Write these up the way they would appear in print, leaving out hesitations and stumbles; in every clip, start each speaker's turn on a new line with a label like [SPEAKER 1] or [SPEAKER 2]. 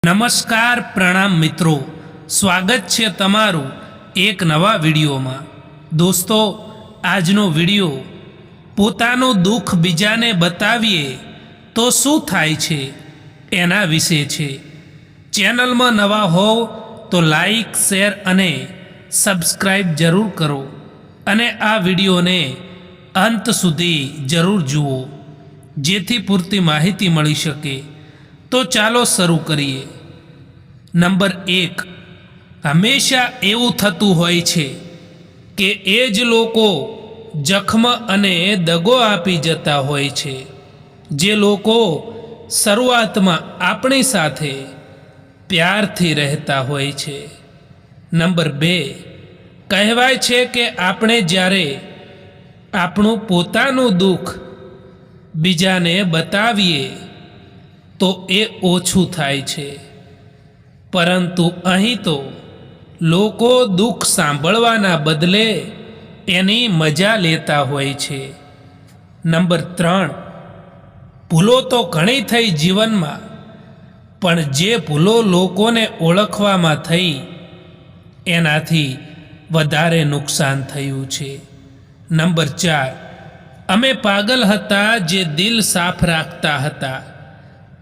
[SPEAKER 1] નમસ્કાર પ્રણામ મિત્રો, સ્વાગત છે તમારું એક નવા વિડીયોમાં। દોસ્તો, આજનો વિડીયો પોતાનું દુઃખ બીજાને બતાવીએ તો શું થાય છે એના વિશે છે। ચેનલમાં નવા હોવ તો લાઈક, શેર અને સબસ્ક્રાઈબ જરૂર કરો અને આ વિડીયોને અંત સુધી જરૂર જુઓ જેથી પૂરતી માહિતી મળી શકે। તો ચાલો શરૂ કરીએ। નંબર 1, હંમેશા એવું થતું હોય છે કે એ જ લોકો જખમ અને દગો આપી જતા હોય છે જે લોકો શરૂઆતમાં આપણી સાથે પ્યારથી રહેતા હોય છે। નંબર 2, કહેવાય છે કે આપણે જ્યારે આપણું પોતાનું દુઃખ બીજાને બતાવીએ તો એ ઓછું થાય છે, પરંતુ અહીં તો લોકો દુઃખ સાંભળવાના બદલે એની મજા લેતા હોય છે। નંબર 3, ભૂલો તો ઘણી થઈ જીવનમાં, પણ જે ભૂલો લોકોને ઓળખવામાં થઈ એનાથી વધારે નુકસાન થયું છે। નંબર 4, અમે પાગલ હતા જે દિલ સાફ રાખતા હતા,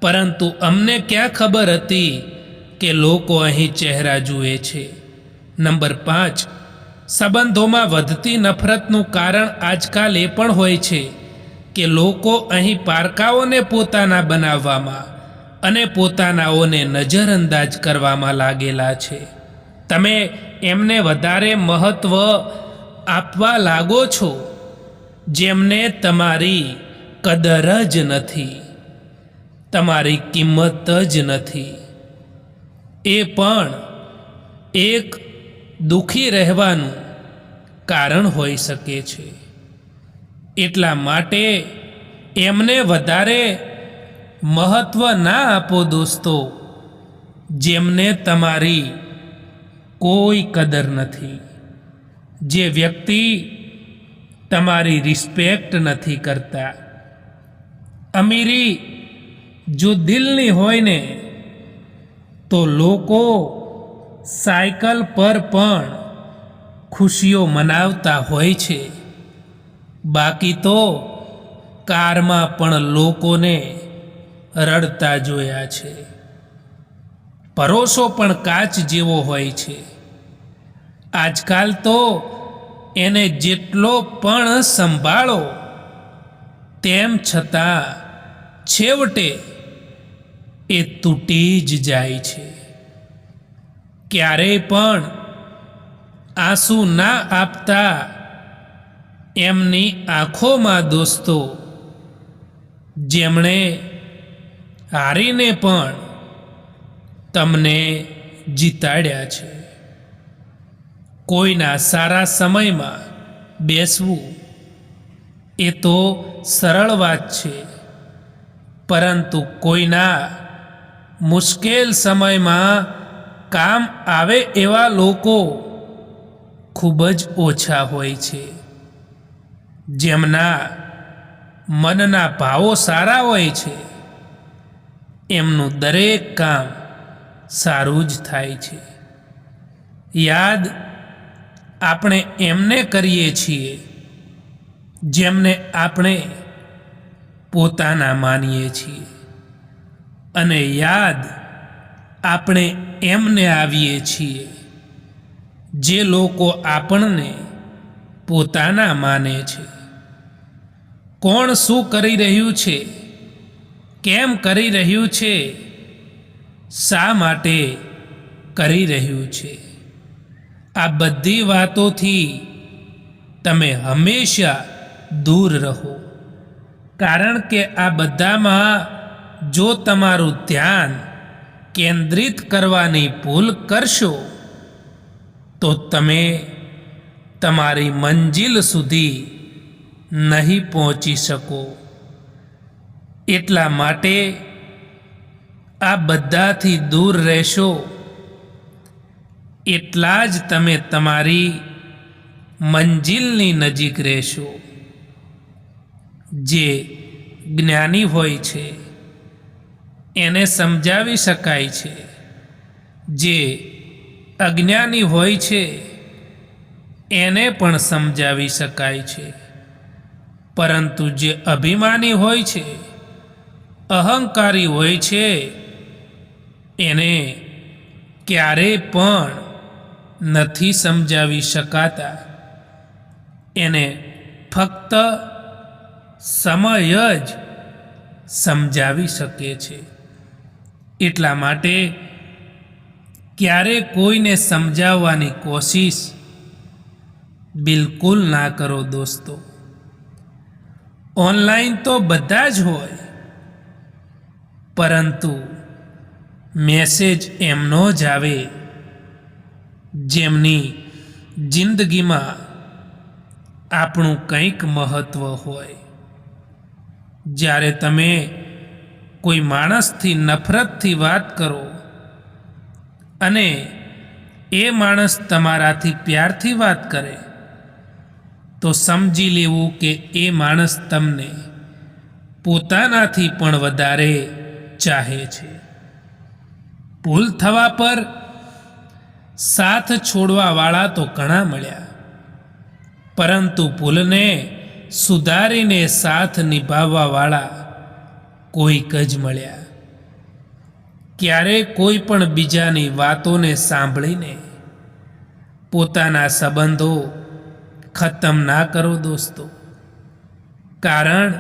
[SPEAKER 1] પરંતુ અમને ક્યાં ખબર હતી કે લોકો અહીં ચહેરા જુએ છે। નંબર 5, સંબંધોમાં વધતી નફરતનું કારણ આજકાલ એ પણ હોય છે કે લોકો અહીં પારકાઓને પોતાના બનાવવામાં અને પોતાનાઓને નજરઅંદાજ કરવામાં લાગેલા છે। તમે એમને વધારે મહત્ત્વ આપવા લાગો છો જેમને તમારી કદર જ નથી, તમારી કિંમત જ નથી। એ પણ એક દુઃખી રહેવાનું કારણ હોઈ શકે છે। એટલા માટે એમને વધારે મહત્ત્વ ના આપો દોસ્તો, જેમને તમારી કોઈ કદર નથી, જે વ્યક્તિ તમારી રિસ્પેક્ટ નથી કરતા। અમીરી જો દિલની હોય ને તો લોકો સાયકલ પર પણ ખુશીઓ મનાવતા હોય છે, બાકી તો કારમાં પણ લોકોને રડતા જોયા છે। ભરોસો પણ કાચ જેવો હોય છે, આજકાલ તો એને જેટલો પણ સંભાળો તેમ છતાં છેવટે એ તૂટી જ જાય છે। ક્યારેય પણ આંસુ ના આપતા એમની આંખોમાં દોસ્તો, જેમણે હારીને પણ તમને જીતાડ્યા છે। કોઈના સારા સમયમાં બેસવું એ તો સરળ વાત છે, પરંતુ કોઈના મુશ્કેલ સમયમાં કામ આવે એવા લોકો ખૂબ જ ઓછા હોય છે। જેમના મનના ભાવો સારા હોય છે એમનું દરેક કામ સારું જ થાય છે। યાદ આપણે એમને કરીએ છીએ જેમને આપણે પોતાના માનીએ છીએ, અને યાદ આપણે એમને આવીએ છીએ જે લોકો આપણને પોતાના માને છે। કોણ શું કરી રહ્યું છે, કેમ કરી રહ્યું છે, શા માટે કરી રહ્યું છે, આ બધી વાતોથી તમે હંમેશા દૂર રહો, કારણ કે આ બધામાં જો તમારું ધ્યાન કેન્દ્રિત કરવાની ભૂલ કરશો તો તમે તમારી મંજિલ સુધી નહીં પહોંચી શકો। એટલા માટે આ બધાથી દૂર રહેશો એટલા જ તમે તમારી મંજિલની નજીક રહેશો। જે જ્ઞાની હોય છે એને સમજાવી શકાય છે, જે અજ્ઞાની હોય છે એને પણ સમજાવી શકાય છે, પરંતુ જે અભિમાની હોય છે, અહંકારી હોય છે, એને ક્યારેય પણ નથી સમજાવી શકાતા. એને ફક્ત સમય જ સમજાવી શકે છે. એટલા માટે ક્યારે કોઈને સમજાવવાની કોશિશ બિલકુલ ના કરો દોસ્તો. ઓનલાઈન તો બધા જ હોય, પરંતુ મેસેજ એમનો જ આવે જેમની જિંદગીમાં આપણું કંઈક મહત્ત્વ હોય. જ્યારે તમે કોઈ માણસથી નફરતથી વાત કરો અને એ માણસ તમારાથી પ્યારથી વાત કરે, તો સમજી લેવું કે એ માણસ તમને પોતાનાથી પણ વધારે ચાહે છે. ભૂલ થવા પર સાથ છોડવાવાળા તો ઘણા મળ્યા, પરંતુ ભૂલને સુધારીને સાથ નિભાવવાવાળા કોઈક જ મળ્યા. ક્યારેય કોઈ પણ બીજાની વાતોને સાંભળીને પોતાના સંબંધો ખતમ ના કરો દોસ્તો, કારણ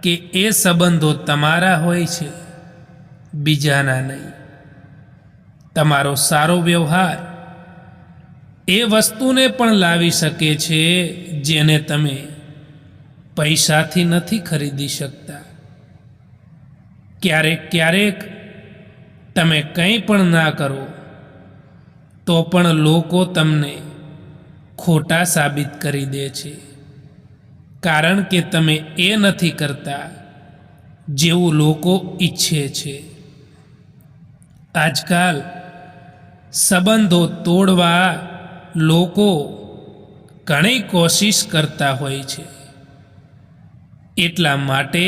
[SPEAKER 1] કે એ સંબંધો તમારા હોય છે, બીજાના નહીં. તમારો સારો વ્યવહાર એ વસ્તુને પણ લાવી શકે છે જેને તમે પૈસાથી નથી ખરીદી શકતા. ક્યારેક તમે કંઈ પણ ના કરો તો પણ લોકો તમને ખોટા સાબિત કરી દે છે, કારણ કે તમે એ નથી કરતા જેવું લોકો ઈચ્છે છે. આજકાલ સંબંધો તોડવા લોકો ઘણી કોશિશ કરતા હોય છે. એટલા માટે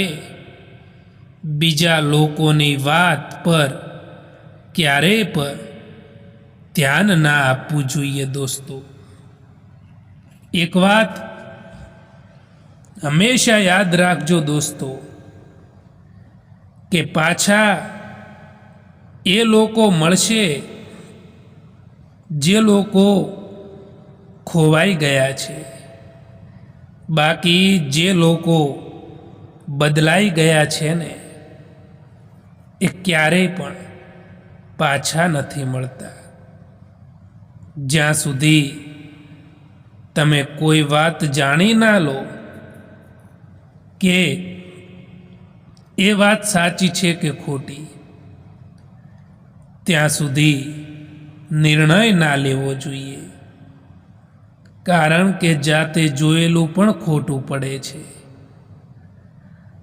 [SPEAKER 1] બીજા લોકોની વાત પર ક્યારેય પણ ધ્યાન ના આપવું જોઈએ દોસ્તો. એક વાત હંમેશા યાદ રાખજો દોસ્તો, કે પાછા એ લોકો મળશે જે લોકો ખોવાઈ ગયા છે, બાકી જે લોકો બદલાઈ ગયા છે ને, એ ક્યારેય પણ પાછા નથી મળતા. જ્યાં સુધી તમે કોઈ વાત જાણી ના લો કે એ વાત સાચી છે કે ખોટી, ત્યાં સુધી નિર્ણય ના લેવો જોઈએ, કારણ કે જાતે જોયેલું પણ ખોટું પડે છે.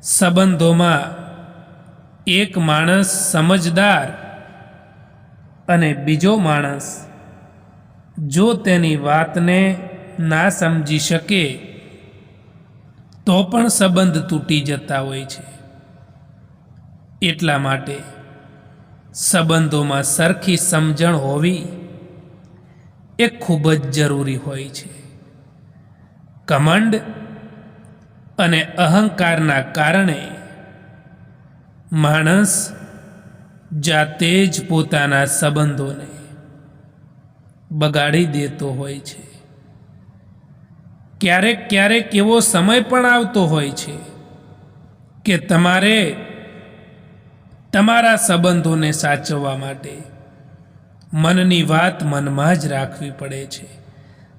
[SPEAKER 1] સંબંધોમાં એક માણસ સમજદાર અને બીજો માણસ જો તેની વાતને ના સમજી શકે તો પણ સંબંધ તૂટી જતા હોય છે. એટલા માટે સંબંધોમાં સરખી સમજણ હોવી એ ખૂબ જ જરૂરી હોય છે. ઘમંડ અને અહંકારના કારણે માણસ જાતે જ પોતાના સંબંધોને બગાડી દેતો હોય છે. ક્યારેક એવો સમય પણ આવતો હોય છે કે તમારે તમારા સંબંધોને સાચવવા માટે મનની વાત મનમાં જ રાખવી પડે છે.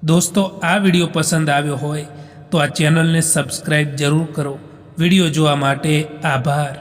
[SPEAKER 1] દોસ્તો, આ વિડીયો પસંદ આવ્યો હોય તો આ ચેનલને સબસ્ક્રાઈબ જરૂર કરો. વિડીયો જોવા માટે આભાર.